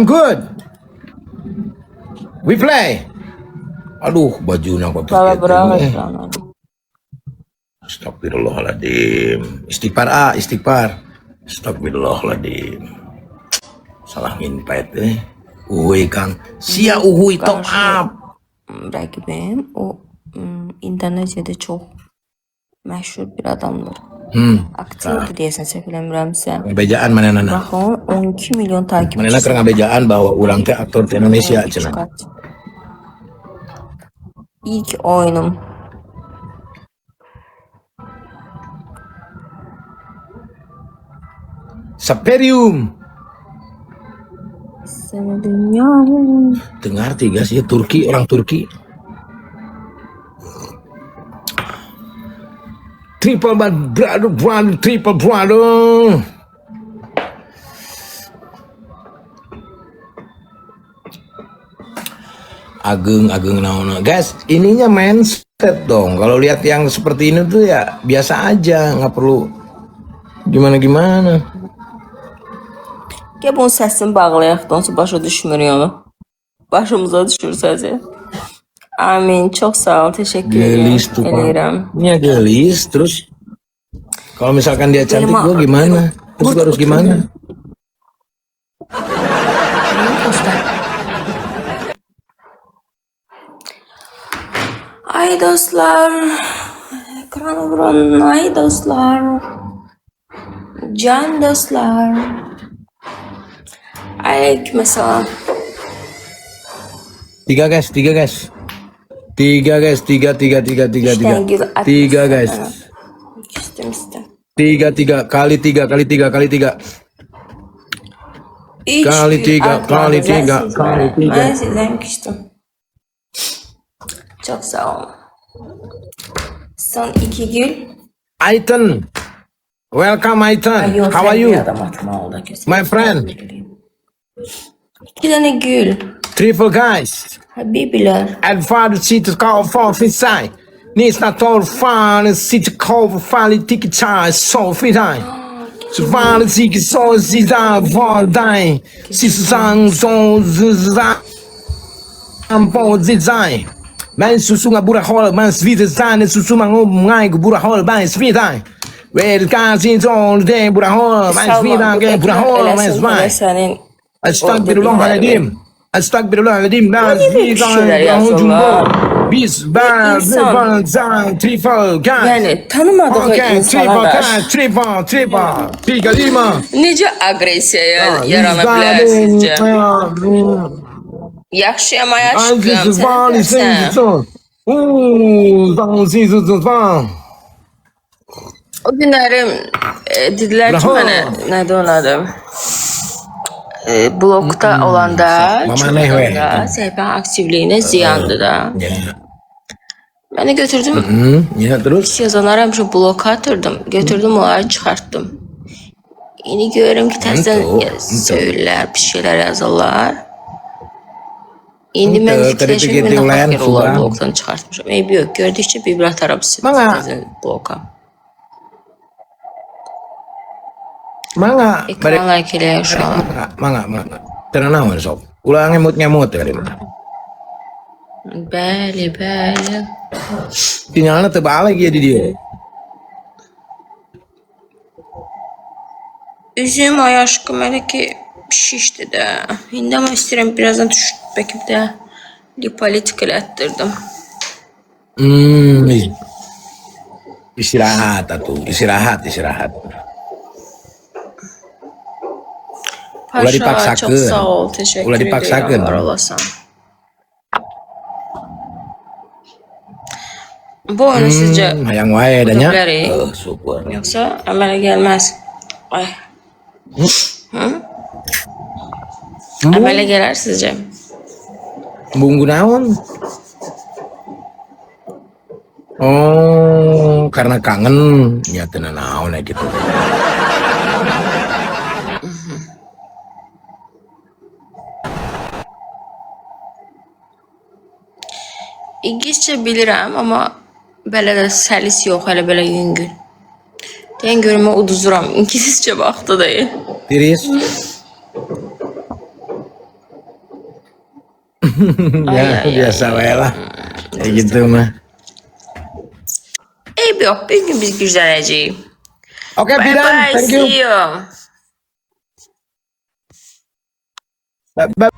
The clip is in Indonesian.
I'm good. We play. Aduh, baju nang kotor. Baba bırak ekranı. Astagfirullahaladzim. Istighfar, istighfar. Astagfirullahaladzim. Salah nginpet Uhuy kang. Sia uhuy top up. Rakibim o İndonezya'da çok meşhur bir adamdır. Aktivdir diyesen sefilemirəmsə. Ngabejaan mana nana? Baxın 12 milyon takipçisi. Mana nak ngabejaan bahwa ulang teh aktor di Indonesia cina. İlk oyunum. Saperium. Sana dünya. Dengar tiga sih Turki, orang Turki. Triple brother, triple brother. Ageng naon. Guys, ininya mindset dong. Kalau lihat yang seperti ini tuh ya biasa aja, nggak perlu gimana. Gel bunun səsini bağlayaq da onsa başa düşmürük onu. Başımıza düşür səsi. Amin. Çok sağ ol. Teşekkür ederim. Ini gelis terus. Kalau misalkan dia cantik, gue gimana? Terus harus gimana? Ay dostlar. Ekranı vuran ay dostlar. Can dostlar. Aleykümselam. Tiga guys. Tiga guys. Tiga guys. Tiga kali tiga. Ben sizden küstüm. Çok sağ olun. Son 2 gül. Aitan. Welcome Aitan. How are you? My friend. 2 tane gül. Triple guys. Habibiler. And father city call for fisai. Nis na tol fan city call for fali tiki chai so fitai. So fali tiki so zida valdai. Sisang so zizang. Ampo zizai. Man susunga burahol man svita zane susumang ngai burahol ban svitai. Where guys in all day burahol man svita ge burahol man svai. Astagfirullahaladzim. Astagfirullahaladzim. Biz triple guys. Yani tanımadığı insanlar. Triple. Tiga lima. Necə agresiya yarana bilər sizcə? Yaxşıyam aşkım. O günlərim dedilər ki mənə nədir onun adı? Blokta olanda səhifə aktivliyinə ziyandır da. Beni götürdüm. Pis yazanları həmişə bloka atırdım. Götürdüm onları çıxartdım. Yeni görürüm ki təzdən söylərlər, pis şeylər yazarlar. İndi mən fikirləşim ki nə fakir olar bloktan çıxartmışam. Eybi yox, gördükcə bir ataram sizin bloka. Manga. Ekran like ile şu an. Manga. Tenang sob. Ulang ngemut kali. Bəli. Sinyalnya terbalik ya di dia. Üzüm ay aşkım hele ki şişdi də. İndi ama istəyirəm birazdan düşüb də lipolitik elətdirdim. Istirahat atuh, istirahat. Paşa çok sağ ol, teşekkür ederim. Var olasın. Bu oyunu sizce yang wae adanya. Super. Yoksa amele gelmez. Ay. Amele gelir sizce? Bumbu naon? Oh, karena kangen ya tenan naon gitu. İngilizce bilirəm ama belə də səlis yox, hələ belə yüngül. Deyən görmə uduzuram, İngilizce vaxtı deyil. Tiris. Ya biasa bae lah. Kayak gitu mah. Yok bir gün biz güzeleceğiz. Oke, Bye Bidan, bye, thank you. see you. Bye.